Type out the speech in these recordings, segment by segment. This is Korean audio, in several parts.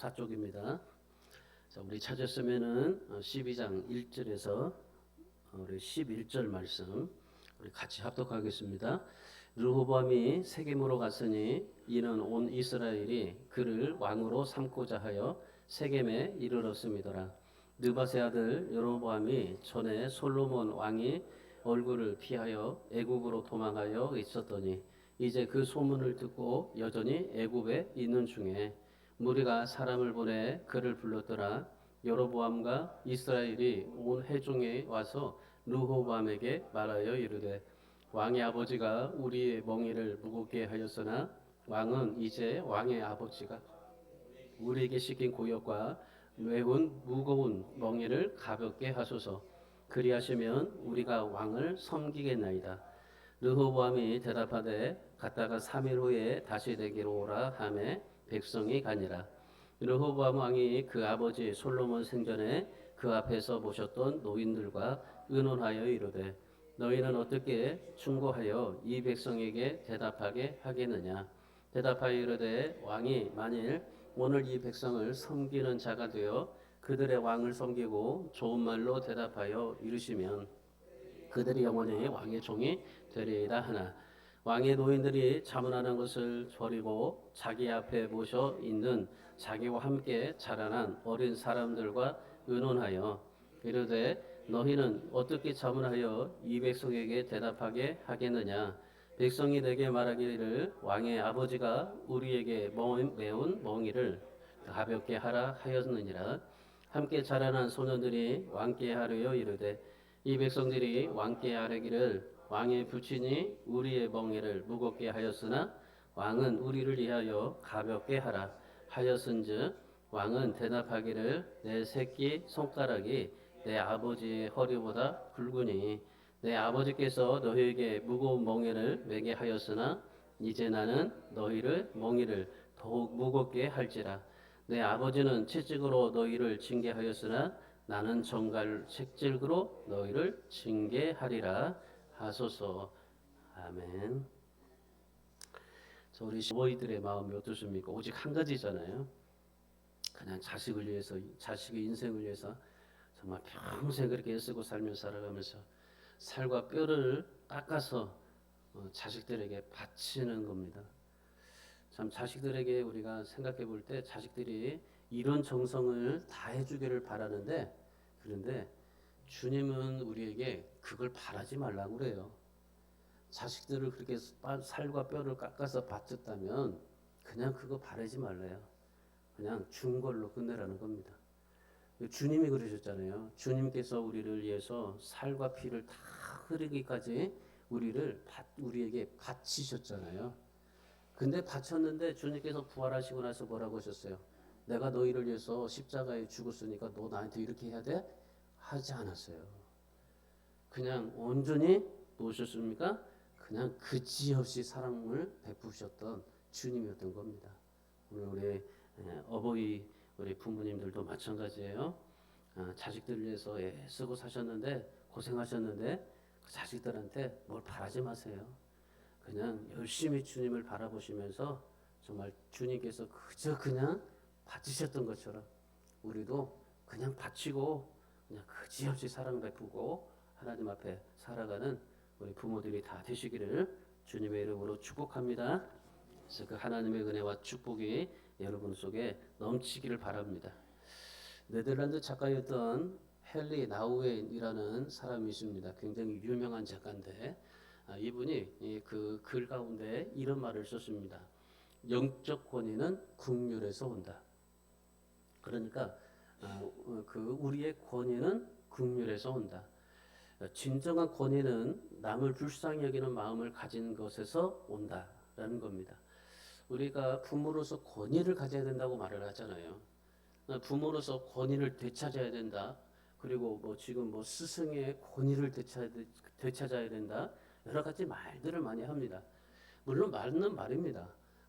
4쪽입니다. 자, 우리 찾았으면은 12장 1절에서 우리 11절 말씀 우리 같이 합독하겠습니다. 르호보암이 세겜으로 갔으니 이는 온 이스라엘이 그를 왕으로 삼고자 하여 세겜에 이르렀음이더라. 느밧의 아들 여로보암이 전에 솔로몬 왕이 얼굴을 피하여 애굽으로 도망하여 있었더니 이제 그 소문을 듣고 여전히 애굽에 있는 중에 무리가 사람을 보내 그를 불렀더라. 여로보암과 이스라엘이 온 회중에 와서 르호보암에게 말하여 이르되 왕의 아버지가 우리의 멍에를 무겁게 하였으나 왕은 이제 왕의 아버지가 우리에게 시킨 고역과 매운 무거운 멍에를 가볍게 하소서. 그리하시면 우리가 왕을 섬기겠나이다. 르호보암이 대답하되 갔다가 3일 후에 다시 내게로 오라 하매 백성이 가니라. 르호보암 왕이 그 아버지 솔로몬 생전에 그 앞에서 모셨던 노인들과 의논하여 이르되 너희는 어떻게 충고하여 이 백성에게 대답하게 하겠느냐. 대답하여 이르되 왕이 만일 오늘 이 백성을 섬기는 자가 되어 그들의 왕을 섬기고 좋은 말로 대답하여 이르시면 그들이 영원히 왕의 종이 되리이다 하나 왕의 노인들이 자문하는 것을 버리고 자기 앞에 모셔 있는 자기와 함께 자라난 어린 사람들과 의논하여 이르되 너희는 어떻게 자문하여 이 백성에게 대답하게 하겠느냐. 백성이 내게 말하기를 왕의 아버지가 우리에게 매운 멍이를 가볍게 하라 하였느니라. 함께 자라난 소년들이 왕께 하려여 이르되 이 백성들이 왕께 아뢰기를 왕의 부친이 우리의 멍에를 무겁게 하였으나 왕은 우리를 위하여 가볍게 하라 하였은즉 왕은 대답하기를 내 새끼 손가락이 내 아버지의 허리보다 굵으니 내 아버지께서 너희에게 무거운 멍에를 매게 하였으나 이제 나는 너희를 멍에를 더욱 무겁게 할지라. 내 아버지는 채찍으로 너희를 징계하였으나 나는 정갈 책질으로 너희를 징계하리라 하소서. 아멘. 우리 어머니들의 마음이 어떠십니까? 오직 한 가지잖아요. 그냥 자식을 위해서, 자식의 인생을 위해서 정말 평생 그렇게 애쓰고 살아가면서 살과 뼈를 깎아서 자식들에게 바치는 겁니다. 참 자식들에게 우리가 생각해 볼 때 자식들이 이런 정성을 다 해주기를 바라는데 그런데 주님은 우리에게 그걸 바라지 말라고 그래요. 자식들을 그렇게 살과 뼈를 깎아서 바쳤다면 그냥 그거 바라지 말래요. 그냥 준 걸로 끝내라는 겁니다. 주님이 그러셨잖아요. 주님께서 우리를 위해서 살과 피를 다 흐르기까지 우리에게 바치셨잖아요. 근데 바쳤는데 주님께서 부활하시고 나서 뭐라고 하셨어요? 내가 너희를 위해서 십자가에 죽었으니까 너 나한테 이렇게 해야 돼? 하지 않았어요. 그냥 온전히 놓으셨습니까? 그냥 그지없이 사랑을 베푸셨던 주님이었던 겁니다. 오늘 우리 어버이 우리 부모님들도 마찬가지예요. 자식들을 위해서 애쓰고 사셨는데 고생하셨는데 그 자식들한테 뭘 바라지 마세요. 그냥 열심히 주님을 바라보시면서 정말 주님께서 그냥 바치셨던 것처럼 우리도 그냥 바치고 그냥 그지없이 사랑 베푸고 하나님 앞에 살아가는 우리 부모들이 다 되시기를 주님의 이름으로 축복합니다. 그래서 그 하나님의 은혜와 축복이 여러분 속에 넘치기를 바랍니다. 네덜란드 작가였던 헨리 나우엔이라는 사람이 있습니다. 굉장히 유명한 작가인데 이분이 그 글 가운데 이런 말을 썼습니다. 영적 권위는 국률에서 온다. 그러니까 그 우리의 권위는 국률에서 온다. 진정한 권위는 남을 불쌍히 여기는 마음을 가진 것에서 온다라는 겁니다. 우리가 부모로서 권위를 가져야 된다고 말을 하잖아요. 부모로서 권위를 되찾아야 된다. 그리고 지금 스승의 권위를 되찾아야 된다. 여러 가지 말들을 많이 합니다. 물론 맞는 말입니다.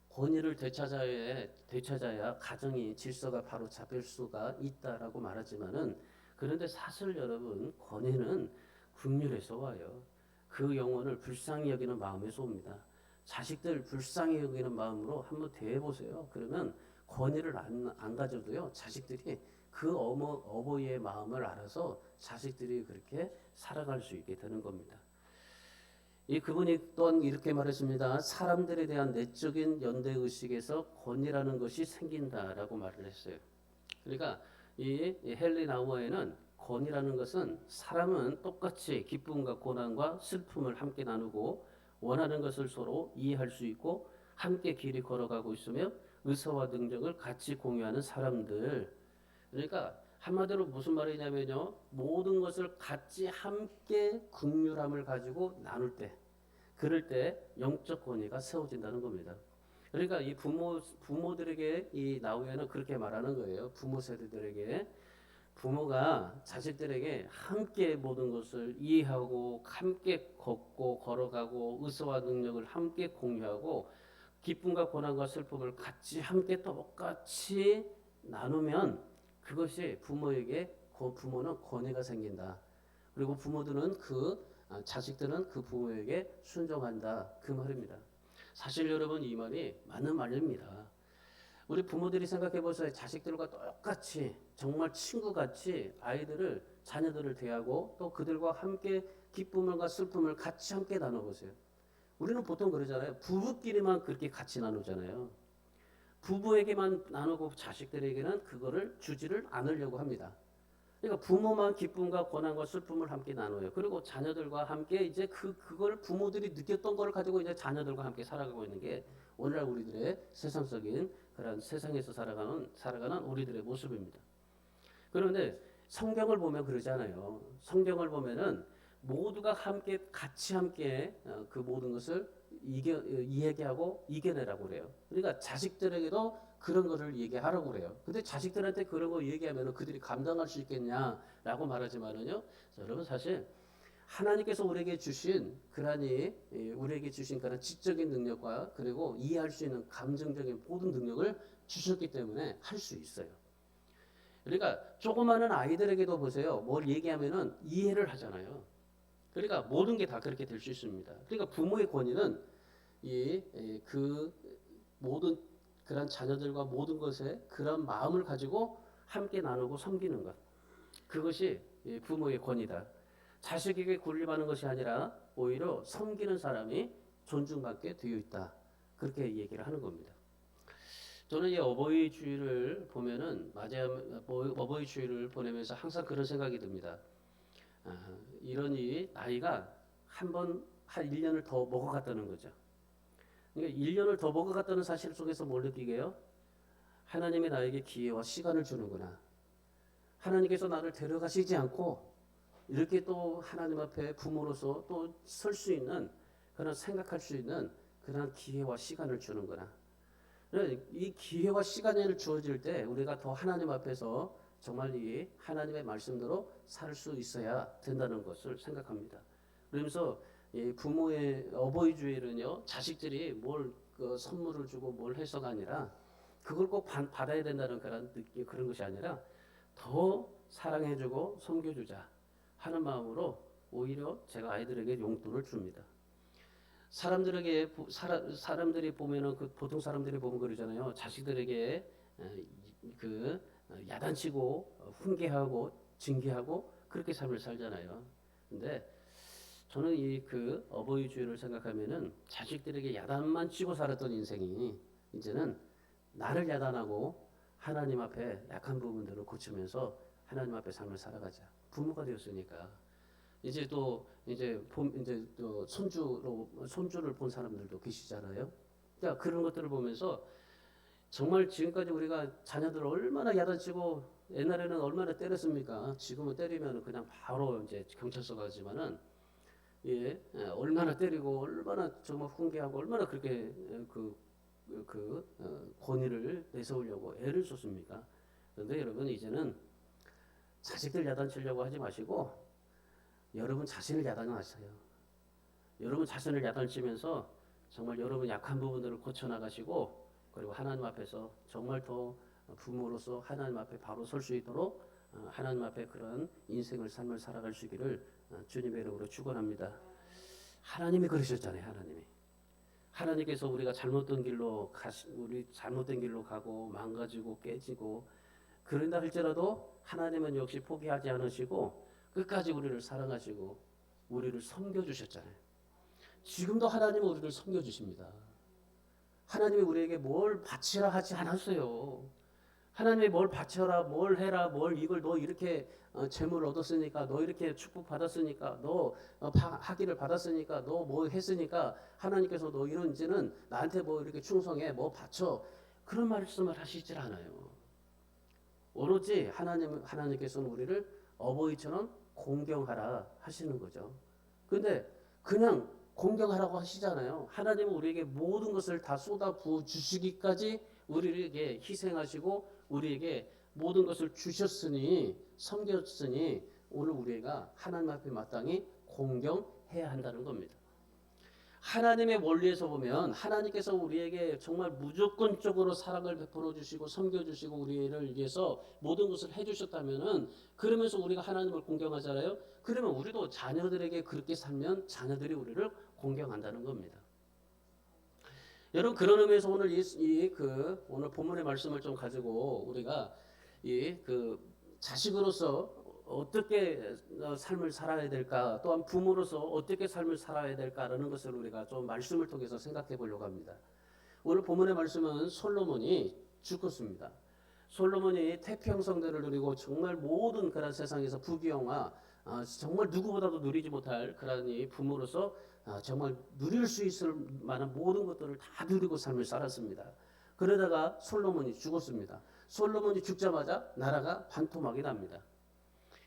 권위를 되찾아야 가정이 질서가 바로 잡힐 수가 있다라고 말하지만은 그런데 사실 여러분 권위는 긍휼에서 와요. 그 영혼을 불쌍히 여기는 마음에서 옵니다. 자식들 불쌍히 여기는 마음으로 한번 대해보세요. 그러면 권위를 안 가져도요, 자식들이 그 어버이의 마음을 알아서 자식들이 그렇게 살아갈 수 있게 되는 겁니다. 이 그분이 또한 이렇게 말했습니다. 사람들에 대한 내적인 연대 의식에서 권위라는 것이 생긴다라고 말을 했어요. 그러니까 이 헨리 나우어에는 권위라는 것은 사람은 똑같이 기쁨과 고난과 슬픔을 함께 나누고 원하는 것을 서로 이해할 수 있고 함께 길이 걸어가고 있으며 의사와 능력을 같이 공유하는 사람들. 그러니까 한마디로 무슨 말이냐면요. 모든 것을 같이 함께 긍휼함을 가지고 나눌 때, 그럴 때 영적 권위가 세워진다는 겁니다. 그러니까 이 부모들에게 이 나우에는 그렇게 말하는 거예요. 부모 세대들에게 부모가 자식들에게 함께 모든 것을 이해하고 함께 걷고 걸어가고 의사와 능력을 함께 공유하고 기쁨과 고난과 슬픔을 같이 함께 똑같이 나누면 그것이 부모에게 그 부모는 권위가 생긴다. 그리고 부모들은 자식들은 그 부모에게 순종한다. 그 말입니다. 사실 여러분 이 말이 맞는 말입니다. 우리 부모들이 생각해 보세요. 자식들과 똑같이 정말 친구같이 자녀들을 대하고 또 그들과 함께 기쁨과 슬픔을 같이 함께 나눠보세요. 우리는 보통 그러잖아요. 부부끼리만 그렇게 같이 나누잖아요. 부부에게만 나누고 자식들에게는 그거를 주지를 않으려고 합니다. 그러니까 부모만 기쁨과 고난과 슬픔을 함께 나눠요. 그리고 자녀들과 함께 이제 그걸 부모들이 느꼈던 걸 가지고 이제 자녀들과 함께 살아가고 있는 게 오늘날 우리들의 세상적인 그런 세상에서 살아가는 우리들의 모습입니다. 그런데 성경을 보면 그러잖아요. 성경을 보면은 모두가 같이 함께 그 모든 것을 얘기하고 이겨내라고 그래요. 그러니까 자식들에게도 그런 거를 얘기하라고 그래요. 근데 자식들한테 그런 거 얘기하면 그들이 감당할 수 있겠냐라고 말하지만은요. 여러분 사실 하나님께서 우리에게 주신 그런 지적인 능력과 그리고 이해할 수 있는 감정적인 모든 능력을 주셨기 때문에 할 수 있어요. 그러니까 조그마한 아이들에게도 보세요. 뭘 얘기하면은 이해를 하잖아요. 그러니까 모든 게 다 그렇게 될 수 있습니다. 그러니까 부모의 권위는 그 모든 그런 자녀들과 모든 것에 그런 마음을 가지고 함께 나누고 섬기는 것. 그것이 부모의 권위다. 자식에게 군림하는 것이 아니라 오히려 섬기는 사람이 존중받게 되어 있다. 그렇게 얘기를 하는 겁니다. 저는 이 어버이 주일을 보면은 어버이 주일을 보내면서 항상 그런 생각이 듭니다. 이러니 나이가 한 1년을 더 먹어갔다는 거죠. 그러니까 1년을 더 먹어갔다는 사실 속에서 뭘 느끼게요? 하나님이 나에게 기회와 시간을 주는구나. 하나님께서 나를 데려가시지 않고 이렇게 또 하나님 앞에 부모로서 또 설 수 있는 그런 생각할 수 있는 그런 기회와 시간을 주는구나. 이 기회와 시간을 주어질 때 우리가 더 하나님 앞에서 정말 이 하나님의 말씀대로 살 수 있어야 된다는 것을 생각합니다. 그러면서 부모의 어버이 주일은요, 자식들이 그 선물을 주고 뭘 해서가 아니라 그걸 꼭 받아야 된다는 그런 것이 아니라 더 사랑해주고 섬겨주자 하는 마음으로 오히려 제가 아이들에게 용돈을 줍니다. 사람들이 보면은 보통 사람들이 보면 그러잖아요. 자식들에게 야단치고 훈계하고 징계하고 그렇게 삶을 살잖아요. 근데 저는 어버이 주일을 생각하면은 자식들에게 야단만 치고 살았던 인생이 이제는 나를 야단하고 하나님 앞에 약한 부분들을 고치면서 하나님 앞에 삶을 살아가자. 부모가 되었으니까 이제 또 손주를 본 사람들도 계시잖아요. 그러니까 그런 것들을 보면서 정말 지금까지 우리가 자녀들을 얼마나 야단치고 옛날에는 얼마나 때렸습니까? 지금은 때리면 그냥 바로 이제 경찰서 가지만은 얼마나 때리고 얼마나 정말 훈계하고 얼마나 그렇게 권위를 내세우려고 애를 쏟습니까? 그런데 여러분 이제는 자식들 야단치려고 하지 마시고 여러분 자신을 야단하세요. 여러분 자신을 야단치면서 정말 여러분 약한 부분들을 고쳐나가시고 그리고 하나님 앞에서 정말 더 부모로서 하나님 앞에 바로 설 수 있도록 하나님 앞에 그런 삶을 살아갈 수 있기를 주님의 이름으로 축원합니다. 하나님이 그러셨잖아요. 하나님께서 우리 잘못된 길로 가고 망가지고 깨지고 그런다 할지라도 하나님은 역시 포기하지 않으시고 끝까지 우리를 사랑하시고 우리를 섬겨주셨잖아요. 지금도 하나님은 우리를 섬겨주십니다. 하나님이 우리에게 뭘 바치라 하지 않았어요. 하나님이 뭘 바쳐라, 뭘 해라, 이걸 너 이렇게 재물 얻었으니까, 너 이렇게 축복 받았으니까, 너 학위를 받았으니까, 너 뭐 했으니까 하나님께서 너 이런지는 나한테 뭐 이렇게 충성해, 뭐 바쳐 그런 말씀을 하시질 않아요. 오로지 하나님께서는 우리를 어버이처럼 공경하라 하시는 거죠. 근데 그냥 공경하라고 하시잖아요. 하나님은 우리에게 모든 것을 다 쏟아 부어 주시기까지 우리에게 희생하시고 우리에게 모든 것을 주셨으니 섬겼으니 오늘 우리가 하나님 앞에 마땅히 공경해야 한다는 겁니다. 하나님의 원리에서 보면 하나님께서 우리에게 정말 무조건적으로 사랑을 베풀어 주시고 섬겨 주시고 우리를 위해서 모든 것을 해 주셨다면은 그러면서 우리가 하나님을 공경하잖아요. 그러면 우리도 자녀들에게 그렇게 살면 자녀들이 우리를 공경한다는 겁니다. 여러분 그런 의미에서 오늘 오늘 본문의 말씀을 좀 가지고 우리가 자식으로서 어떻게 삶을 살아야 될까, 또한 부모로서 어떻게 삶을 살아야 될까라는 것을 우리가 좀 말씀을 통해서 생각해 보려고 합니다. 오늘 본문의 말씀은 솔로몬이 죽었습니다. 솔로몬이 태평성대를 누리고 정말 모든 그런 세상에서 부귀영화, 정말 누구보다도 누리지 못할 그런 이 부모로서 정말 누릴 수 있을 만한 모든 것들을 다 누리고 삶을 살았습니다. 그러다가 솔로몬이 죽었습니다. 솔로몬이 죽자마자 나라가 반토막이 납니다.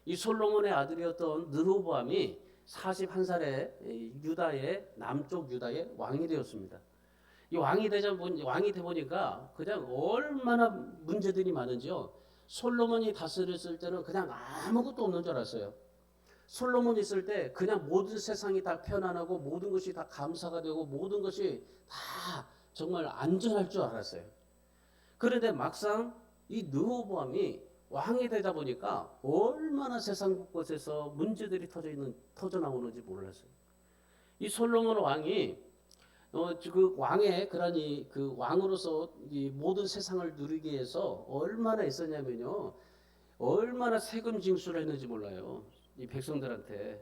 이 솔로몬의 아들이었던 르호보암이 41살에 유다의 남쪽 유다의 왕이 되었습니다. 이 왕이 돼 보니까 그냥 얼마나 문제들이 많은지요. 솔로몬이 다스렸을 때는 그냥 아무것도 없는 줄 알았어요. 솔로몬이 있을 때 그냥 모든 세상이 다 편안하고 모든 것이 다 감사가 되고 모든 것이 다 정말 안전할 줄 알았어요. 그런데 막상 이 르호보암이 왕이 되다 보니까 얼마나 세상 곳곳에서 문제들이 터져 나오는지 몰랐어요. 이 솔로몬 왕이 그 왕의 그 왕으로서 이 모든 세상을 누리기 위해서 얼마나 애썼냐면요, 얼마나 세금 징수를 했는지 몰라요. 이 백성들한테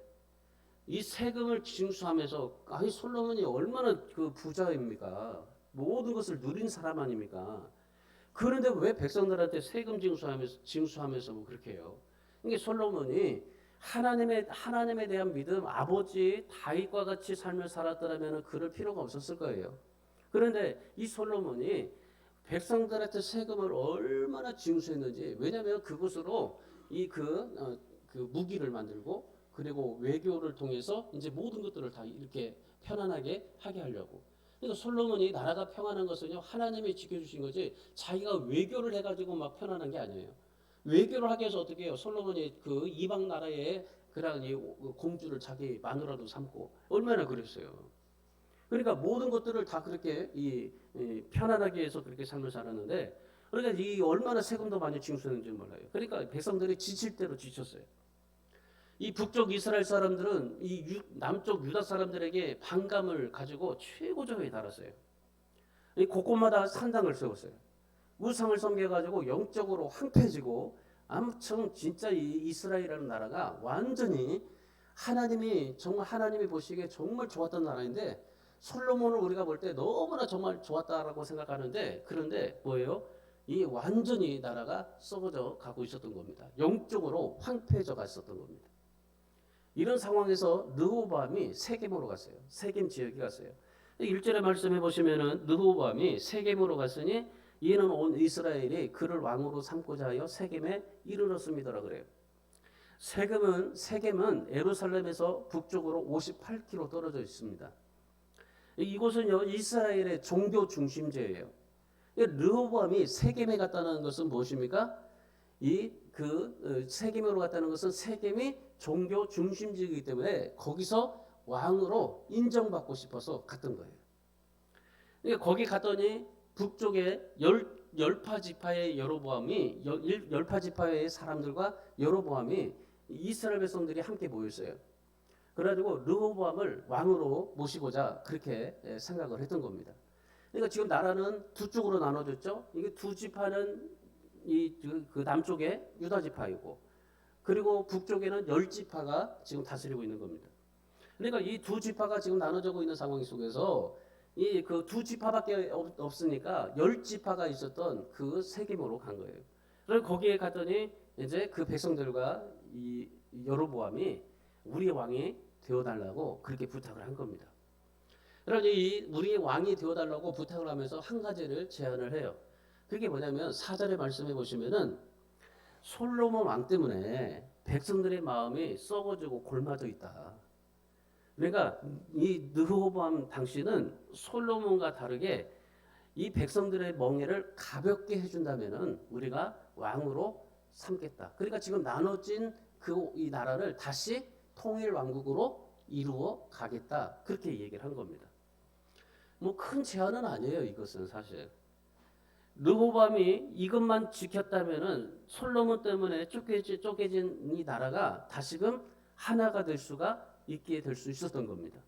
이 세금을 징수하면서 솔로몬이 얼마나 그 부자입니까? 모든 것을 누린 사람 아닙니까? 그런데 왜 백성들한테 세금 징수하면서 뭐 그렇게 해요? 이게 솔로몬이 하나님에 대한 믿음, 아버지 다윗과 같이 삶을 살았더라면 그럴 필요가 없었을 거예요. 그런데 이 솔로몬이 백성들한테 세금을 얼마나 징수했는지, 왜냐하면 그것으로 그 무기를 만들고 그리고 외교를 통해서 이제 모든 것들을 다 이렇게 편안하게 하게 하려고. 그러니까 솔로몬이 나라가 평안한 것은요, 하나님이 지켜주신 거지 자기가 외교를 해가지고 막 편안한 게 아니에요. 외교를 하기 위해서 어떻게 해요? 솔로몬이 그 이방 나라의 그런 이 공주를 자기 마누라로 삼고 얼마나 그랬어요. 그러니까 모든 것들을 다 그렇게 편안하게 해서 그렇게 삶을 살았는데, 그러니까 이 얼마나 세금도 많이 징수했는지 몰라요. 그러니까 백성들이 지칠 대로 지쳤어요. 이 북쪽 이스라엘 사람들은 남쪽 유다 사람들에게 반감을 가지고 최고조에 달았어요. 이 곳곳마다 산당을 세웠어요. 우상을 섬겨가지고 영적으로 황폐해지고, 아무튼 진짜 이 이스라엘이라는 나라가 완전히 하나님이 보시기에 정말 좋았던 나라인데, 솔로몬을 우리가 볼 때 너무나 정말 좋았다라고 생각하는데, 그런데 뭐예요? 이 완전히 나라가 썩어져 가고 있었던 겁니다. 영적으로 황폐해져 갔었던 겁니다. 이런 상황에서 르호보암이 세겜으로 갔어요. 세겜 지역에 갔어요. 1절에 말씀해 보시면은 르호보암이 세겜으로 갔으니 이는 온 이스라엘이 그를 왕으로 삼고자 하여 세겜에 이르렀습니다라 그래요. 세겜은 예루살렘에서 북쪽으로 58km 떨어져 있습니다. 이곳은요, 이스라엘의 종교 중심지예요. 르호보암이 세겜에 갔다는 것은 무엇입니까? 세겜으로 갔다는 것은 세겜이 종교 중심지이기 때문에 거기서 왕으로 인정받고 싶어서 갔던 거예요. 그러니까 거기 갔더니 북쪽에 열파 지파의 열파 지파의 사람들과 여로보암이 이스라엘 백성들이 함께 모였어요. 그래가지고 르호보암을 왕으로 모시고자 그렇게 생각을 했던 겁니다. 그러니까 지금 나라는 두 쪽으로 나눠졌죠. 이게 두 지파는 그 남쪽에 유다 지파이고, 그리고 북쪽에는 열 지파가 지금 다스리고 있는 겁니다. 그러니까 이 두 지파가 지금 나눠지고 있는 상황 속에서 이 그 두 지파밖에 없으니까 열 지파가 있었던 그 세겜으로 간 거예요. 그래서 거기에 갔더니 이제 그 백성들과 이 여로보암이 우리의 왕이 되어달라고 그렇게 부탁을 한 겁니다. 그러니 이 우리의 왕이 되어달라고 부탁을 하면서 한 가지를 제안을 해요. 그게 뭐냐면 4절에 말씀해 보시면은 솔로몬 왕 때문에 백성들의 마음이 썩어지고 골마져 있다. 그러니까 이 르호보암 당시는 솔로몬과 다르게 이 백성들의 멍에를 가볍게 해준다면은 우리가 왕으로 삼겠다. 그러니까 지금 나눠진 그 이 나라를 다시 통일 왕국으로 이루어 가겠다. 그렇게 얘기를 한 겁니다. 뭐 큰 제안은 아니에요. 이것은 사실 르호보암이 이것만 지켰다면은 솔로몬 때문에 쪼개진 이 나라가 다시금 하나가 될 수가 있게 될 수 있었던 겁니다.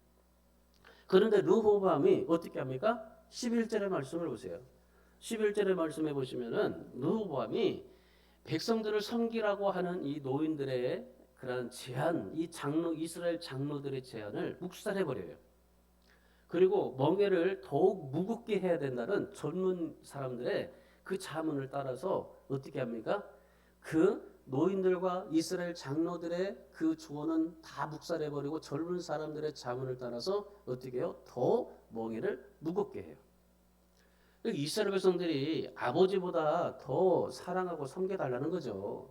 그런데 르호보암이 어떻게 합니까? 11절의 말씀을 보세요. 11절의 말씀해 보시면은 르호보암이 백성들을 섬기라고 하는 이 노인들의 그런 제안, 이 이스라엘 장로들의 제안을 묵살해 버려요. 그리고 멍에를 더욱 무겁게 해야 된다는 젊은 사람들의 그 자문을 따라서 어떻게 합니까? 그 노인들과 이스라엘 장로들의 그 조언은 다 묵살해 버리고 젊은 사람들의 자문을 따라서 어떻게 해요? 더 멍에를 무겁게 해요. 이스라엘 백성들이 아버지보다 더 사랑하고 섬겨달라는 거죠.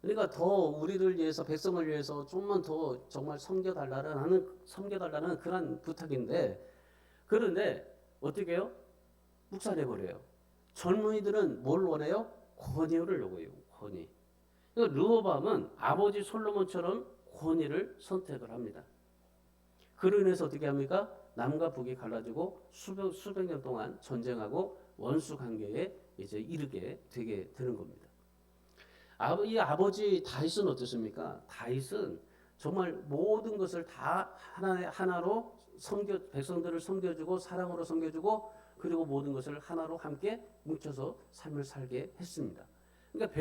그러니까 더 우리를 위해서 백성을 위해서 좀만 더 정말 섬겨달라는 그런 부탁인데, 그런데 어떻게 해요? 묵살해 버려요. 젊은이들은 뭘 원해요? 권위를 요구해요. 권위. 그러니까 르호보암은 아버지 솔로몬처럼 권위를 선택을 합니다. 그로 인해서 어떻게 합니까? 남과 북이 갈라지고 수백 년 동안 전쟁하고 원수 관계에 이제 이르게 되게 되는 겁니다. 이 아버지 다윗은 어떻습니까? 다윗은 정말 모든 것을 다 하나로 백성들을 섬겨주고 사랑으로 섬겨주고 그리고 모든 것을 하나로 함께 뭉쳐서 삶을 살게 했습니다. 그러니까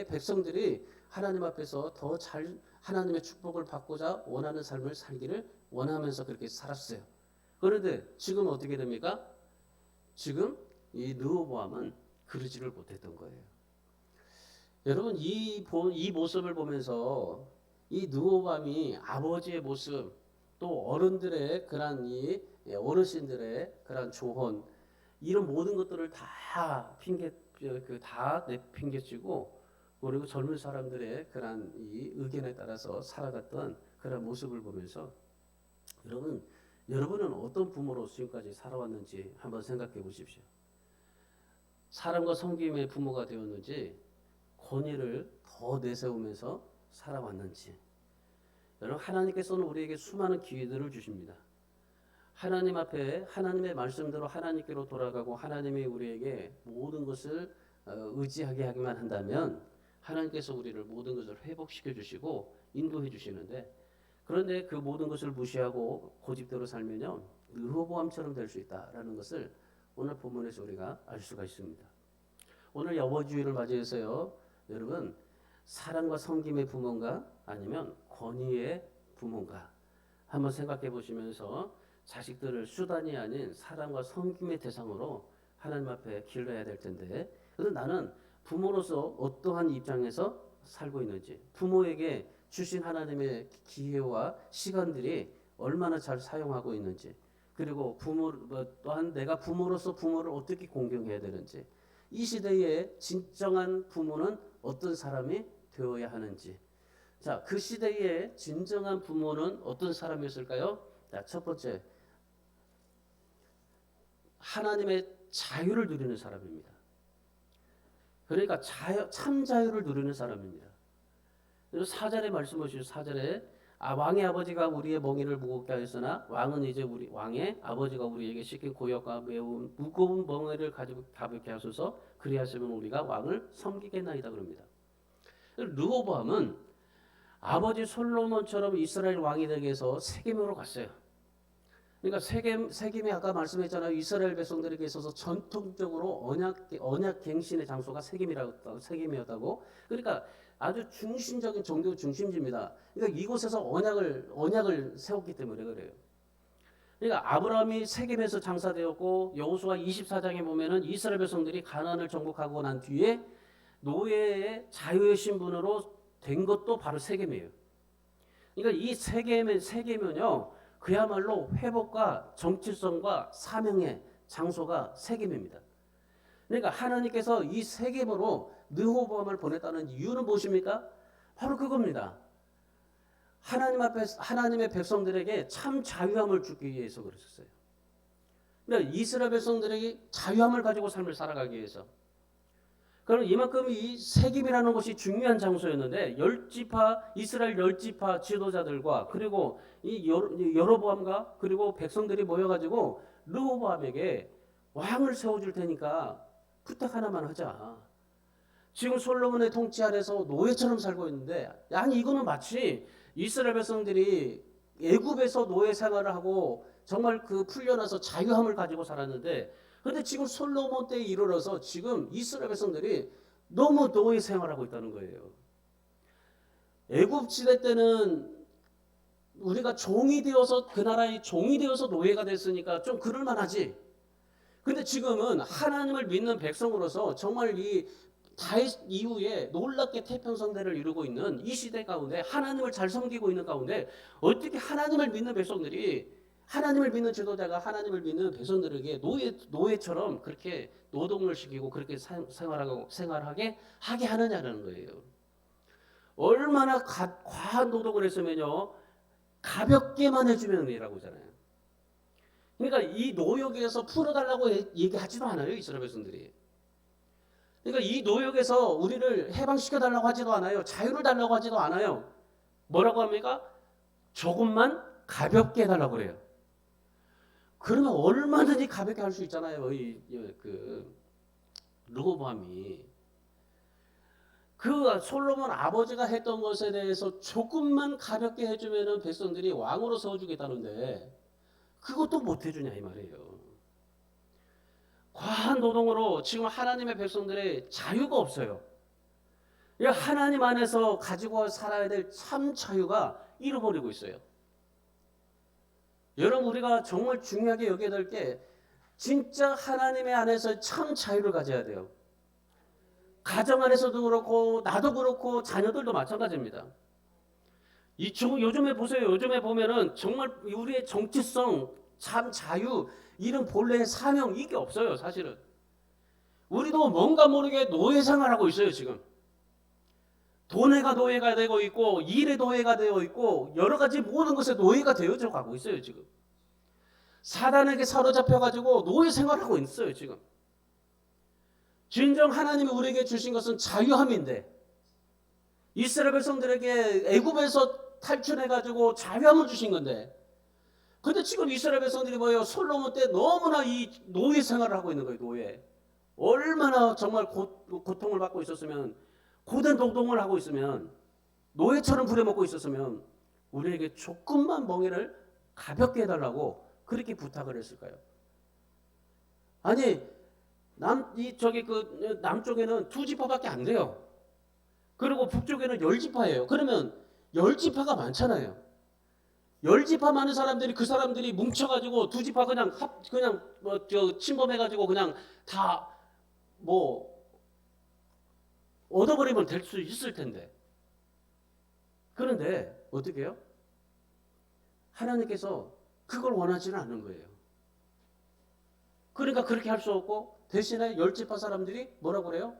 백성들이 하나님 앞에서 더 잘 하나님의 축복을 받고자 원하는 삶을 살기를 원하면서 그렇게 살았어요. 그런데 지금 어떻게 됩니까? 지금 이 르호보암은 그러지를 못했던 거예요. 여러분 이 모습을 보면서 이 르호보암이 아버지의 모습 또 어른들의 그런 이 어르신들의 그런 조언 이런 모든 것들을 다 핑계치고 그리고 젊은 사람들의 그런 이 의견에 따라서 살아갔던 그런 모습을 보면서 여러분은 어떤 부모로 지금까지 살아왔는지 한번 생각해 보십시오. 사랑과 섬김의 부모가 되었는지 권위를 더 내세우면서 살아왔는지. 여러분 하나님께서는 우리에게 수많은 기회들을 주십니다. 하나님 앞에 하나님의 말씀대로 하나님께로 돌아가고 하나님이 우리에게 모든 것을 의지하게 하기만 한다면 하나님께서 우리를 모든 것을 회복시켜 주시고 인도해 주시는데, 그런데 그 모든 것을 무시하고 고집대로 살면요 르호보암처럼 될 수 있다라는 것을 오늘 본문에서 우리가 알 수가 있습니다. 오늘 여보주의를 맞이해서요 여러분 사랑과 섬김의 부모인가 아니면 권위의 부모인가 한번 생각해 보시면서 자식들을 수단이 아닌 사랑과 섬김의 대상으로 하나님 앞에 길러야 될 텐데, 그래서 나는 부모로서 어떠한 입장에서 살고 있는지, 부모에게 주신 하나님의 기회와 시간들이 얼마나 잘 사용하고 있는지, 그리고 또한 내가 부모로서 부모를 어떻게 공경해야 되는지, 이 시대의 진정한 부모는 어떤 사람이 되어야 하는지. 자, 그 시대의 진정한 부모는 어떤 사람이었을까요? 자, 첫 번째, 하나님의 자유를 누리는 사람입니다. 그러니까 참 자유를 누리는 사람입니다. 4절에 말씀 보시죠. 4절에 왕의 아버지가 우리의 멍에를 무겁게 하였으나 왕은 이제 왕의 아버지가 우리에게 시킨 고역과 매우 무거운 멍에를 가볍게 하소서. 그리하시면 우리가 왕을 섬기겠나이다 그럽니다. 르호보암은 아버지 솔로몬처럼 이스라엘 왕이 되기 위해서 세겜으로 갔어요. 그러니까 세겜이 아까 말씀했잖아요. 이스라엘 백성들에게 있어서 전통적으로 언약 갱신의 장소가 세겜이었다고. 그러니까 아주 중심적인 종교 중심지입니다. 그러니까 이곳에서 언약을 세웠기 때문에 그래요. 그러니까 아브라함이 세겜에서 장사되었고 여호수아 24장에 보면은 이스라엘 백성들이 가나안을 정복하고 난 뒤에 노예의 자유의 신분으로 된 것도 바로 세겜이에요. 그러니까 이 세겜은요 그야말로 회복과 정체성과 사명의 장소가 세겜입니다. 그러니까 하나님께서 이 세겜으로 르호보암을 보냈다는 이유는 무엇입니까? 바로 그겁니다. 하나님의 백성들에게 참 자유함을 주기 위해서 그러셨어요. 그러니까 이스라엘 백성들에게 자유함을 가지고 삶을 살아가기 위해서. 그럼 이만큼 이 세겜이라는 곳이 중요한 장소였는데 이스라엘 10지파 지도자들과 그리고 이 여로보암과 그리고 백성들이 모여가지고 르호보암에게 왕을 세워줄 테니까 부탁 하나만 하자. 지금 솔로몬의 통치 아래서 노예처럼 살고 있는데 아니 이거는 마치 이스라엘 백성들이 애굽에서 노예 생활을 하고 정말 그 풀려나서 자유함을 가지고 살았는데 그런데 지금 솔로몬 때에 이르러서 지금 이스라엘 백성들이 너무 노예 생활하고 있다는 거예요. 애굽 시대 때는 우리가 종이 되어서 그 나라의 종이 되어서 노예가 됐으니까 좀 그럴 만하지. 근데 지금은 하나님을 믿는 백성으로서 정말 이 다윗 이후에 놀랍게 태평성대를 이루고 있는 이 시대 가운데 하나님을 잘 섬기고 있는 가운데 어떻게 하나님을 믿는 백성들이 하나님을 믿는 지도자가 하나님을 믿는 백성들에게 노예처럼 그렇게 노동을 시키고 그렇게 생활하게 하게 하느냐는 거예요. 얼마나 과한 노동을 했으면요 가볍게만 해주면이라고 하잖아요. 그러니까 이 노역에서 풀어달라고 얘기하지도 않아요 이스라엘 백성들이. 그러니까 이 노역에서 우리를 해방시켜달라고 하지도 않아요. 자유를 달라고 하지도 않아요. 뭐라고 합니까? 조금만 가볍게 해달라고 그래요. 그러면 얼마든지 가볍게 할 수 있잖아요. 르호보암이. 그 솔로몬 아버지가 했던 것에 대해서 조금만 가볍게 해주면 백성들이 왕으로 세워주겠다는데 그것도 못 해주냐 이 말이에요. 과한 노동으로 지금 하나님의 백성들의 자유가 없어요. 하나님 안에서 가지고 살아야 될 참 자유가 잃어버리고 있어요. 여러분 우리가 정말 중요하게 여겨야 될 게 진짜 하나님의 안에서 참 자유를 가져야 돼요. 가정 안에서도 그렇고 나도 그렇고 자녀들도 마찬가지입니다. 요즘에 보세요. 요즘에 보면은 정말 우리의 정체성, 참 자유, 이런 본래의 사명 이게 없어요. 사실은. 우리도 뭔가 모르게 노예 생활하고 있어요. 지금. 돈에가 노예가 되고 있고 일의 노예가 되어 있고 여러 가지 모든 것에 노예가 되어져 가고 있어요. 지금. 사단에게 사로잡혀가지고 노예 생활하고 있어요. 지금. 진정 하나님이 우리에게 주신 것은 자유함인데 이스라엘 백성들에게 애굽에서 탈출해가지고 자유함을 주신 건데 근데 지금 이스라엘 백성들이 뭐예요? 솔로몬 때 너무나 이 노예 생활을 하고 있는 거예요. 노예. 얼마나 정말 고통을 받고 있었으면 고된 노동을 하고 있으면 노예처럼 부려먹고 있었으면 우리에게 조금만 멍에를 가볍게 해달라고 그렇게 부탁을 했을까요? 아니 남쪽에는 2지파밖에 안 돼요. 그리고 북쪽에는 10지파예요. 그러면 10지파가 많잖아요. 10지파 많은 사람들이 그 사람들이 뭉쳐가지고 2지파 그냥 침범해가지고 그냥 다 얻어버리면 될 수 있을 텐데. 그런데 어떻게 해요? 하나님께서 그걸 원하지는 않는 거예요. 그러니까 그렇게 할 수 없고 대신에 10지파 사람들이 뭐라고 그래요?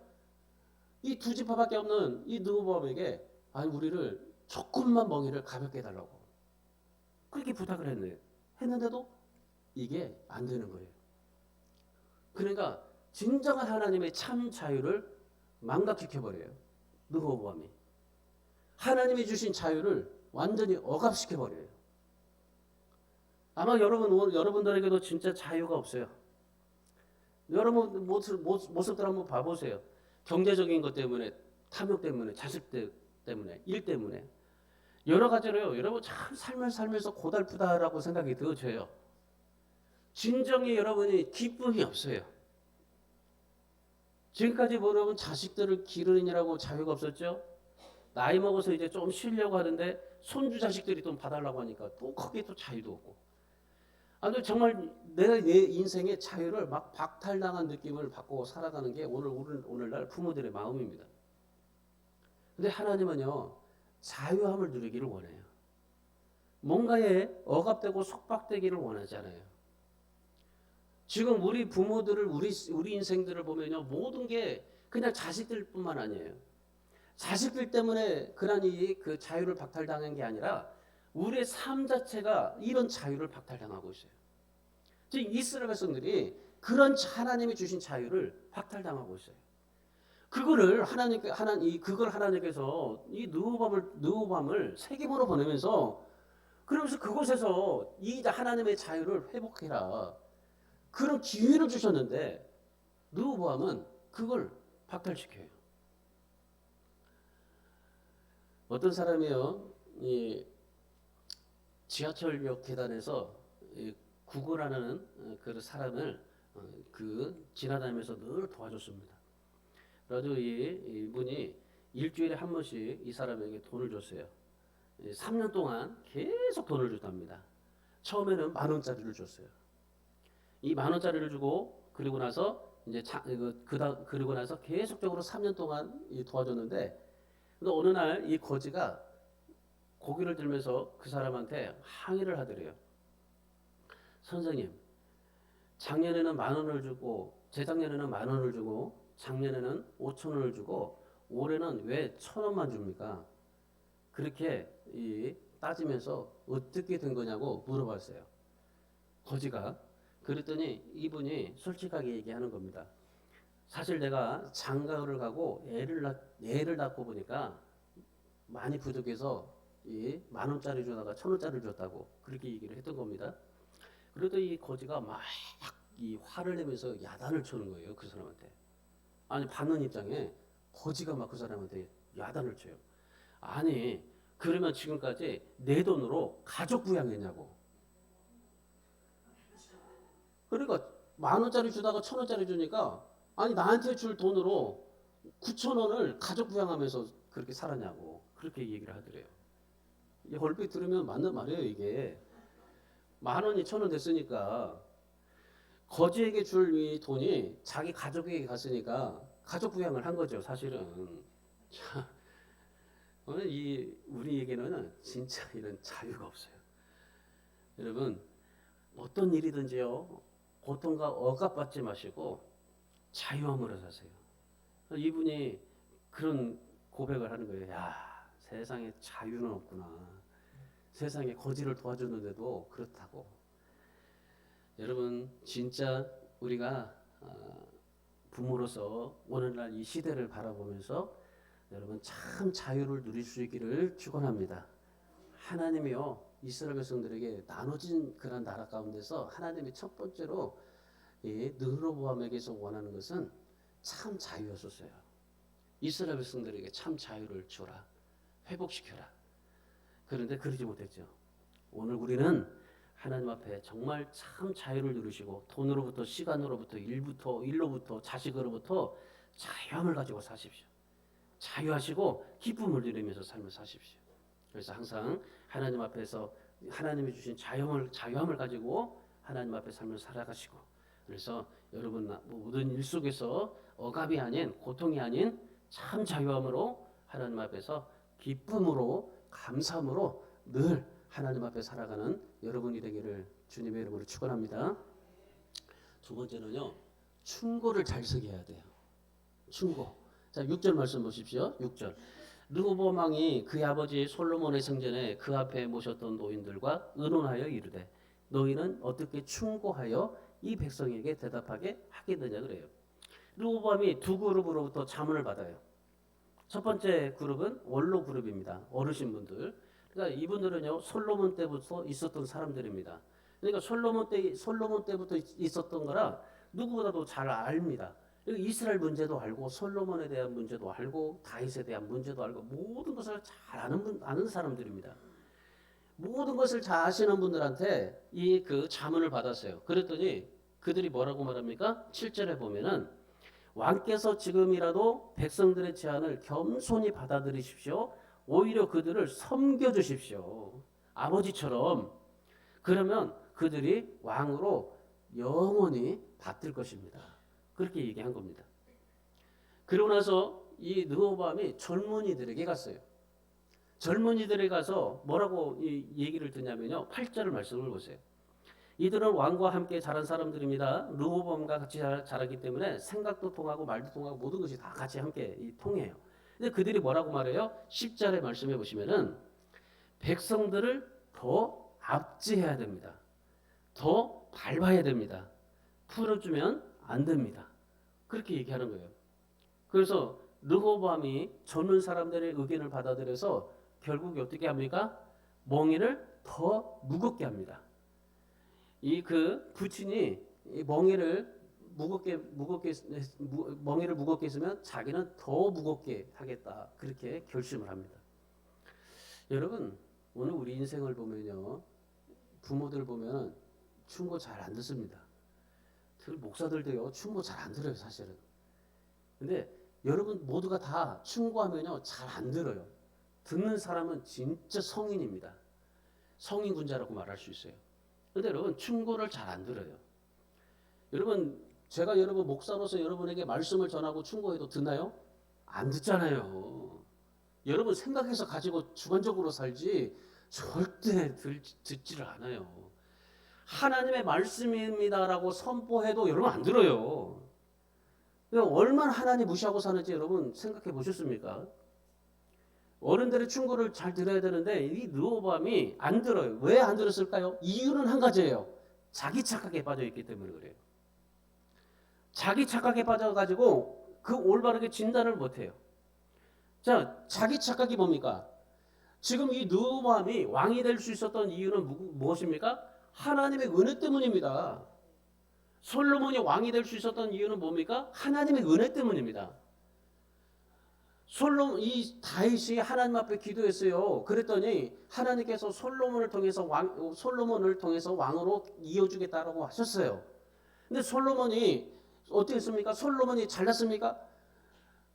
이 2지파밖에 없는 이 르호보암에게 우리를 조금만 멍에를 가볍게 해달라고 그렇게 부탁을 했는데도 이게 안 되는 거예요. 그러니까 진정한 하나님의 참 자유를 망각시켜버려요. 르호보암이. 하나님이 주신 자유를 완전히 억압시켜버려요. 아마 여러분들에게도 진짜 자유가 없어요. 여러분 모습들 한번 봐보세요. 경제적인 것 때문에, 탐욕 때문에, 자식 때문에, 일 때문에. 여러 가지로요. 여러분 참 삶을 살면서 고달프다라고 생각이 들어져요. 진정히 여러분이 기쁨이 없어요. 지금까지 뭐 여러분 자식들을 기르느라고 자유가 없었죠? 나이 먹어서 이제 좀 쉬려고 하는데 손주 자식들이 또 봐달라고 하니까 또 거기에 또 자유도 없고. 아니 정말 내가 내 인생의 자유를 막 박탈당한 느낌을 받고 살아가는 게 오늘날 부모들의 마음입니다. 근데 하나님은요 자유함을 누리기를 원해요. 뭔가에 억압되고 속박되기를 원하지 않아요. 지금 우리 부모들을 우리 인생들을 보면요 모든 게 그냥 자식들뿐만 아니에요. 자식들 때문에 그러니 그 자유를 박탈당한 게 아니라 우리의 삶 자체가 이런 자유를 박탈당하고 있어요. 지금 이스라엘 백성들이 그런 하나님이 주신 자유를 박탈당하고 있어요. 그거를 그걸 하나님께서 이 느호밤을 세겜으로 보내면서 그러면서 그곳에서 이 하나님의 자유를 회복해라. 그런 기회를 주셨는데 느호밤은 그걸 박탈시켜요. 어떤 사람이요, 이 지하철역 계단에서 구걸하는 그 사람을 지나다니면서 늘 도와줬습니다. 그래가지고 이분이 일주일에 한 번씩 이 사람에게 돈을 줬어요. 3년 동안 계속 돈을 줬답니다. 처음에는 10,000원짜리를 줬어요. 이 10,000원짜리를 주고 그리고 나서 이제 그리고 나서 계속적으로 3년 동안 도와줬는데 어느 날 이 거지가 고개를 들면서 그 사람한테 항의를 하더래요. 선생님, 작년에는 10,000원을 주고 재작년에는 10,000원을 주고 작년에는 5,000원을 주고 올해는 왜 1,000원만 줍니까? 그렇게 따지면서 어떻게 된 거냐고 물어봤어요. 거지가. 그랬더니 이분이 솔직하게 얘기하는 겁니다. 사실 내가 장가를 가고 애를 낳고 보니까 많이 부족해서 10,000원짜리 주다가 1,000원짜리 줬다고 그렇게 얘기를 했던 겁니다. 그러더니 이 거지가 막 이 화를 내면서 야단을 쳐는 거예요. 그 사람한테. 아니 받는 입장에 거지가 막 그 사람한테 야단을 쳐요. 아니 그러면 지금까지 내 돈으로 가족 부양했냐고. 그러니까 10,000원짜리 주다가 1,000원짜리 주니까 아니 나한테 줄 돈으로 9,000원을 가족 부양하면서 그렇게 살았냐고 그렇게 얘기를 하더래요. 얼핏 들으면 맞는 말이에요. 이게 10,000원이 1,000원 됐으니까 거지에게 줄 이 돈이 자기 가족에게 갔으니까 가족 부양을 한 거죠. 사실은. 자, 오늘 우리에게는 진짜 이런 자유가 없어요. 여러분 어떤 일이든지요 고통과 억압받지 마시고 자유함으로 사세요. 이분이 그런 고백을 하는 거예요. 야, 세상에 자유는 없구나. 세상에 거지를 도와줬는데도 그렇다고. 여러분 진짜 우리가 부모로서 오늘날 이 시대를 바라보면서 여러분 참 자유를 누릴 수 있기를 축원합니다. 하나님이요 이스라엘 백성들에게 나눠진 그런 나라 가운데서 하나님이 첫 번째로 느로보암에게서 원하는 것은 참 자유였었어요. 이스라엘 백성들에게 참 자유를 주라, 회복시켜라. 그런데 그러지 못했죠. 오늘 우리는 하나님 앞에 정말 참 자유를 누리시고 돈으로부터 시간으로부터 일로부터 자식으로부터 자유함을 가지고 사십시오. 자유하시고 기쁨을 누리면서 삶을 사십시오. 그래서 항상 하나님 앞에서 하나님이 주신 자유함을 가지고 하나님 앞에 삶을 살아가시고 그래서 여러분 모든 일 속에서 억압이 아닌 고통이 아닌 참 자유함으로 하나님 앞에서 기쁨으로 감사함으로 늘 하나님 앞에 살아가는 여러분이 되기를 주님의 이름으로 축원합니다. 두 번째는요. 충고를 잘 서게해야 돼요. 충고. 자, 6절 말씀 보십시오. 6절. 르호보암 왕이 그의 아버지 솔로몬의 성전에 그 앞에 모셨던 노인들과 의논하여 이르되 너희는 어떻게 충고하여 이 백성에게 대답하게 하겠느냐 그래요. 르호보암이 두 그룹으로부터 자문을 받아요. 첫 번째 그룹은 원로 그룹입니다. 어르신분들. 그러니까 이분들은요 솔로몬 때부터 있었던 사람들입니다. 그러니까 솔로몬 때부터 있었던 거라 누구보다도 잘 압니다. 이스라엘 문제도 알고 솔로몬에 대한 문제도 알고 다윗에 대한 문제도 알고 모든 것을 잘 아는 사람들입니다. 모든 것을 잘 아시는 분들한테 이 그 자문을 받았어요. 그랬더니 그들이 뭐라고 말합니까? 7절에 보면은 왕께서 지금이라도 백성들의 제안을 겸손히 받아들이십시오. 오히려 그들을 섬겨주십시오. 아버지처럼. 그러면 그들이 왕으로 영원히 받들 것입니다. 그렇게 얘기한 겁니다. 그러고 나서 이 르호보암이 젊은이들에게 갔어요. 젊은이들에 가서 뭐라고 이 얘기를 듣냐면요. 8절 말씀을 보세요. 이들은 왕과 함께 자란 사람들입니다. 르호보암과 같이 자랐기 때문에 생각도 통하고 말도 통하고 모든 것이 다 같이 함께 통해요. 근데 그들이 뭐라고 말해요? 10절에 말씀해 보시면은 백성들을 더 압제해야 됩니다. 더 밟아야 됩니다. 풀어주면 안 됩니다. 그렇게 얘기하는 거예요. 그래서 르호보암이 젊은 사람들의 의견을 받아들여서 결국 어떻게 합니까? 멍에를 더 무겁게 합니다. 이 그 부친이 이 멍에를 무겁게 했으면 자기는 더 무겁게 하겠다. 그렇게 결심을 합니다. 여러분 오늘 우리 인생을 보면요. 부모들 보면 충고 잘 안 듣습니다. 특히 목사들도요. 충고 잘 안 들어요, 사실은. 근데 여러분 모두가 다 충고하면요. 잘 안 들어요. 듣는 사람은 진짜 성인입니다. 성인군자라고 말할 수 있어요. 근데 여러분 충고를 잘 안 들어요. 여러분 제가 여러분 목사로서 여러분에게 말씀을 전하고 충고해도 듣나요? 안 듣잖아요. 여러분 생각해서 가지고 주관적으로 살지 절대 듣지를 않아요. 하나님의 말씀입니다라고 선포해도 여러분 안 들어요. 얼마나 하나님 무시하고 사는지 여러분 생각해 보셨습니까? 어른들의 충고를 잘 들어야 되는데 이 르호보암이 안 들어요. 왜 안 들었을까요? 이유는 한 가지예요. 자기 착각에 빠져 있기 때문에 그래요. 자기 착각에 빠져가지고 그 올바르게 진단을 못해요. 자, 자기 착각이 뭡니까? 지금 이 르호보암이 왕이 될 수 있었던 이유는 무엇입니까? 하나님의 은혜 때문입니다. 솔로몬이 왕이 될 수 있었던 이유는 뭡니까? 하나님의 은혜 때문입니다. 이 다윗이 하나님 앞에 기도했어요. 그랬더니 하나님께서 솔로몬을 통해서 왕으로 이어주겠다라고 하셨어요. 근데 솔로몬이 어떻게 했습니까? 솔로몬이 잘났습니까?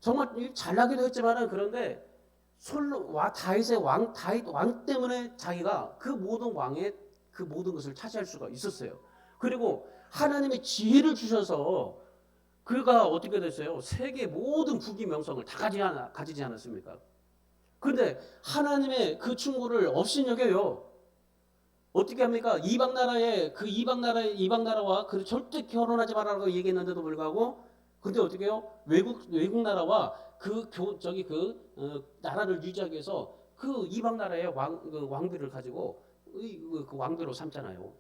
정말 잘나기도 했지만은 그런데 다윗 왕 때문에 자기가 그 모든 것을 차지할 수가 있었어요. 그리고 하나님의 지혜를 주셔서 그가 어떻게 됐어요? 세계 모든 국위 명성을 다 가지지 않았습니까? 그런데 하나님의 그 충고를 업신여겨요. 어떻게 합니까? 이방 나라와 그 절대 결혼하지 말라고 얘기했는데도 불구하고 근데 어떻게 해요? 외국 나라와 나라를 유지하기 위해서 그 이방 나라의 왕비를 가지고 그 왕비로 삼잖아요.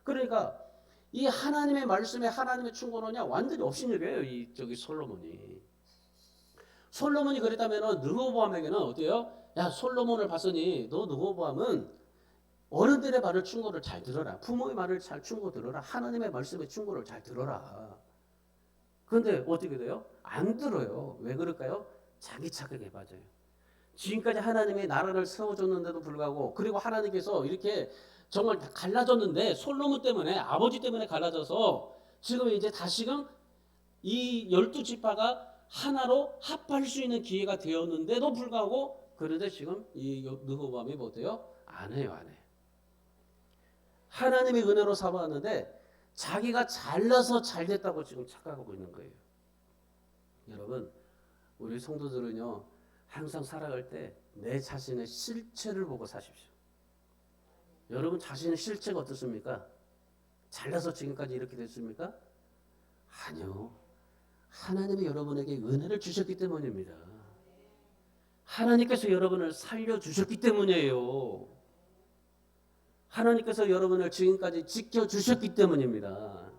그러니까 이 하나님의 말씀에 하나님의 충고는요 완전히 업신여겨요. 솔로몬이 그랬다면은 르호보암에게는 어때요? 야 솔로몬을 봤으니 너 르호보암은 어른들의 말을 충고를 잘 들어라. 부모의 말을 잘 충고 들어라. 하나님의 말씀의 충고를 잘 들어라. 그런데 어떻게 돼요? 안 들어요. 왜 그럴까요? 자기 착각에 빠져요. 지금까지 하나님이 나라를 세워줬는데도 불구하고 그리고 하나님께서 이렇게 정말 갈라졌는데 솔로몬 때문에 아버지 때문에 갈라져서 지금 이제 다시금 이 12지파가 하나로 합할 수 있는 기회가 되었는데도 불구하고 그런데 지금 이 르호보암이 못해요? 안 해요. 하나님의 은혜로 삼았는데 자기가 잘나서 잘됐다고 지금 착각하고 있는 거예요. 여러분 우리 성도들은요 항상 살아갈 때 내 자신의 실체를 보고 사십시오. 여러분 자신의 실체가 어떻습니까? 잘나서 지금까지 이렇게 됐습니까? 아니요. 하나님이 여러분에게 은혜를 주셨기 때문입니다. 하나님께서 여러분을 살려주셨기 때문이에요. 하나님께서 여러분을 지금까지 지켜주셨기 때문입니다.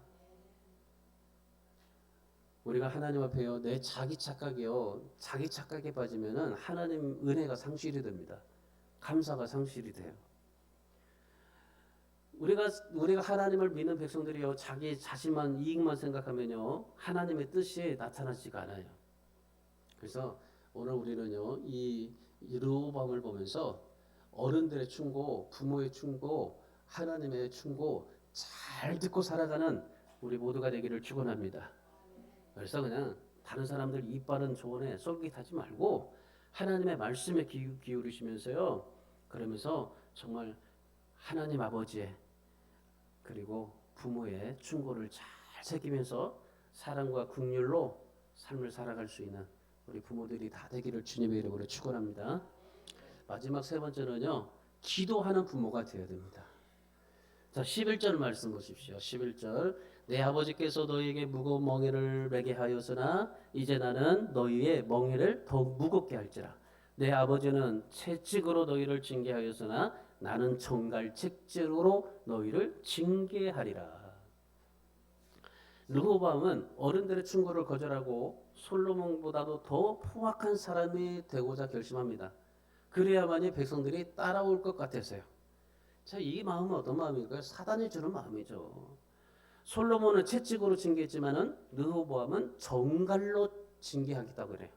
우리가 하나님 앞에요. 내 자기 착각에 빠지면은 하나님 은혜가 상실이 됩니다. 감사가 상실이 돼요. 우리가 하나님을 믿는 백성들이요 자기 자신만 이익만 생각하면요 하나님의 뜻이 나타나지가 않아요. 그래서 오늘 우리는요 이 르호보암을 보면서 어른들의 충고, 부모의 충고, 하나님의 충고 잘 듣고 살아가는 우리 모두가 되기를 축원합니다. 그래서 그냥 다른 사람들 입 바른 조언에 쏠깃하지 말고 하나님의 말씀에 기울이시면서요. 그러면서 정말 하나님 아버지의 그리고 부모의 충고를 잘 새기면서 사랑과 긍휼로 삶을 살아갈 수 있는 우리 부모들이 다 되기를 주님의 이름으로 축원합니다. 마지막 세 번째는요. 기도하는 부모가 되어야 됩니다. 자, 11절 말씀 보십시오. 11절. 내 아버지께서 너희에게 무거운 멍에를 매게 하였으나 이제 나는 너희의 멍에를 더욱 무겁게 할지라. 내 아버지는 채찍으로 너희를 징계하였으나 나는 정갈 책제로 너희를 징계하리라. 르호보암은 어른들의 충고를 거절하고 솔로몬보다도 더 포악한 사람이 되고자 결심합니다. 그래야만이 백성들이 따라올 것 같아서요. 자, 이 마음은 어떤 마음일까요? 사단이 주는 마음이죠. 솔로몬은 채찍으로 징계했지만은 르호보암은 정갈로 징계하겠다고 그래요.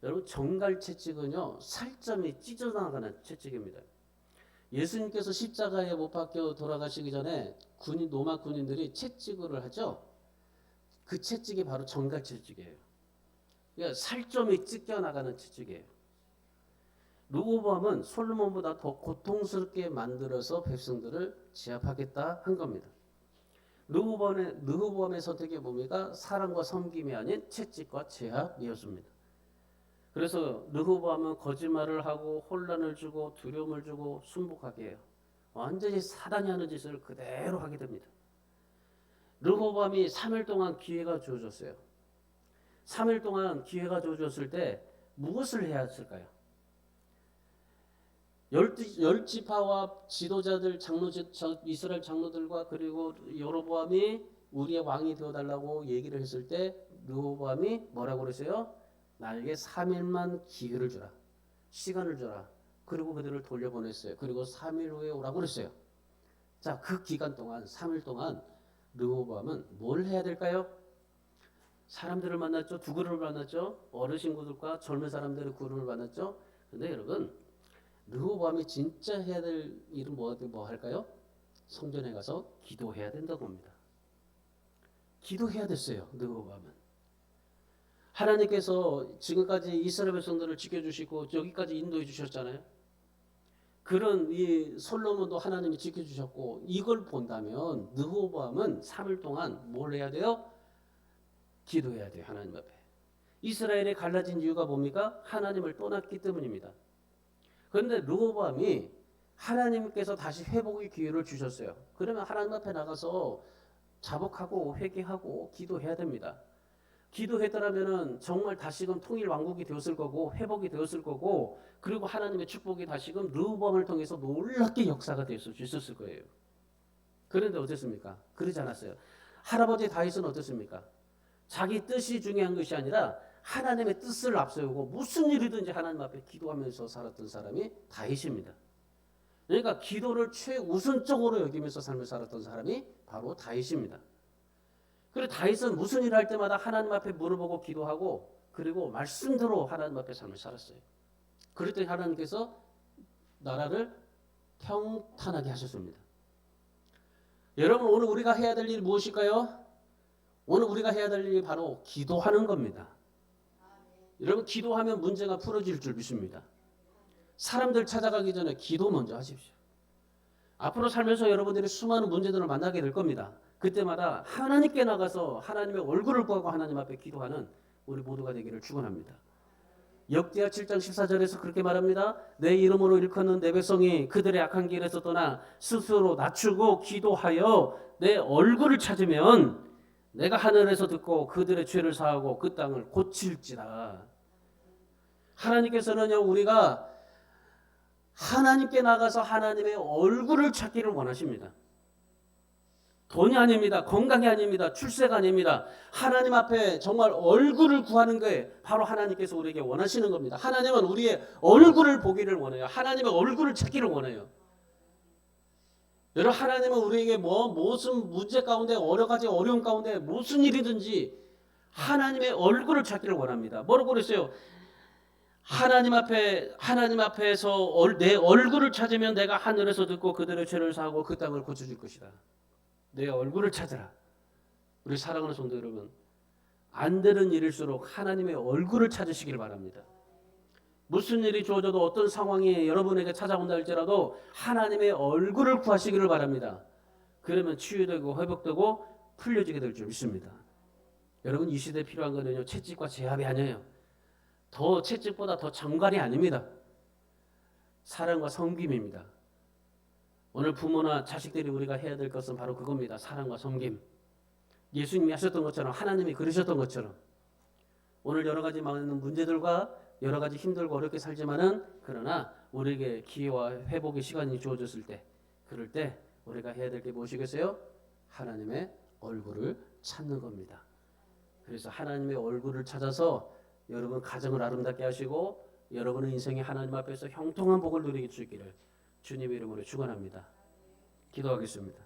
여러분 정갈 채찍은요 살점이 찢어나가는 채찍입니다. 예수님께서 십자가에 못 박혀 돌아가시기 전에 로마 군인들이 채찍을 하죠. 그 채찍이 바로 정갈 채찍이에요. 그러니까 살점이 찢겨나가는 채찍이에요. 르호보암은 솔로몬보다 더 고통스럽게 만들어서 백성들을 제압하겠다 한 겁니다. 르호보암의 선택이 뭡니까? 사랑과 섬김이 아닌 채찍과 제압이었습니다. 그래서 르호보암은 거짓말을 하고 혼란을 주고 두려움을 주고 순복하게 해요. 완전히 사단이 하는 짓을 그대로 하게 됩니다. 르호보암이 3일 동안 기회가 주어졌어요. 3일 동안 기회가 주어졌을 때 무엇을 해야 했을까요? 열 지파와 지도자들 이스라엘 장로들과 그리고 여로보암이 우리의 왕이 되어달라고 얘기를 했을 때 르호보암이 뭐라고 그랬어요? 나에게 3일만 기회를 주라. 시간을 주라. 그리고 그들을 돌려보냈어요. 그리고 3일 후에 오라고 그랬어요. 자, 그 기간 동안 3일 동안 르호보암은 뭘 해야 될까요? 사람들을 만났죠. 두 그룹을 만났죠. 어르신들과 젊은 사람들의 그룹을 만났죠. 근데 여러분 르호보암이 진짜 해야 될 일은 뭐 할까요? 성전에 가서 기도해야 된다고 합니다. 기도해야 됐어요. 르호보암은. 하나님께서 지금까지 이스라엘 백성들을 지켜주시고 여기까지 인도해 주셨잖아요. 그런 이 솔로몬도 하나님이 지켜주셨고 이걸 본다면 르호보암은 3일 동안 뭘 해야 돼요? 기도해야 돼요. 하나님 앞에. 이스라엘이 갈라진 이유가 뭡니까? 하나님을 떠났기 때문입니다. 그런데 르호보암이 하나님께서 다시 회복의 기회를 주셨어요. 그러면 하나님 앞에 나가서 자복하고 회개하고 기도해야 됩니다. 기도했더라면은 정말 다시금 통일 왕국이 되었을 거고 회복이 되었을 거고 그리고 하나님의 축복이 다시금 르호보암을 통해서 놀랍게 역사가 될 수 있었을 거예요. 그런데 어땠습니까? 그러지 않았어요. 할아버지 다윗은 어땠습니까? 자기 뜻이 중요한 것이 아니라 하나님의 뜻을 앞세우고 무슨 일이든지 하나님 앞에 기도하면서 살았던 사람이 다윗입니다. 그러니까 기도를 최우선적으로 여기면서 삶을 살았던 사람이 바로 다윗입니다. 그리고 다윗은 무슨 일을 할 때마다 하나님 앞에 물어보고 기도하고 그리고 말씀대로 하나님 앞에 삶을 살았어요. 그랬더니 하나님께서 나라를 평탄하게 하셨습니다. 여러분 오늘 우리가 해야 될 일이 무엇일까요? 오늘 우리가 해야 될 일이 바로 기도하는 겁니다. 여러분 기도하면 문제가 풀어질 줄 믿습니다. 사람들 찾아가기 전에 기도 먼저 하십시오. 앞으로 살면서 여러분들이 수많은 문제들을 만나게 될 겁니다. 그때마다 하나님께 나가서 하나님의 얼굴을 구하고 하나님 앞에 기도하는 우리 모두가 되기를 축원합니다. 역대하 7장 14절에서 그렇게 말합니다. 내 이름으로 일컫는 내 백성이 그들의 악한 길에서 떠나 스스로 낮추고 기도하여 내 얼굴을 찾으면 내가 하늘에서 듣고 그들의 죄를 사하고 그 땅을 고칠지라. 하나님께서는요 우리가 하나님께 나가서 하나님의 얼굴을 찾기를 원하십니다. 돈이 아닙니다. 건강이 아닙니다. 출세가 아닙니다. 하나님 앞에 정말 얼굴을 구하는 게 바로 하나님께서 우리에게 원하시는 겁니다. 하나님은 우리의 얼굴을 보기를 원해요. 하나님의 얼굴을 찾기를 원해요. 여러분 하나님은 우리에게 무슨 문제 가운데 여러 가지 어려움 가운데 무슨 일이든지 하나님의 얼굴을 찾기를 원합니다. 뭐라고 그랬어요? 하나님 앞에서 내 얼굴을 찾으면 내가 하늘에서 듣고 그들의 죄를 사하고 그 땅을 고쳐줄 것이다. 내 얼굴을 찾으라. 우리 사랑하는 성도 여러분, 안 되는 일일수록 하나님의 얼굴을 찾으시길 바랍니다. 무슨 일이 주어져도 어떤 상황이 여러분에게 찾아온다 할지라도 하나님의 얼굴을 구하시기를 바랍니다. 그러면 치유되고 회복되고 풀려지게 될 줄 믿습니다. 여러분 이 시대에 필요한 거는요, 채찍과 제압이 아니에요. 더 채찍보다 더 장관이 아닙니다. 사랑과 섬김입니다. 오늘 부모나 자식들이 우리가 해야 될 것은 바로 그겁니다. 사랑과 섬김. 예수님이 하셨던 것처럼, 하나님이 그러셨던 것처럼, 오늘 여러 가지 많은 문제들과 여러 가지 힘들고 어렵게 살지만은, 그러나 우리에게 기회와 회복의 시간이 주어졌을 때, 그럴 때 우리가 해야 될 게 무엇이겠어요? 하나님의 얼굴을 찾는 겁니다. 그래서 하나님의 얼굴을 찾아서 여러분 가정을 아름답게 하시고 여러분의 인생이 하나님 앞에서 형통한 복을 누리게 주기를 주님의 이름으로 축원합니다. 기도하겠습니다.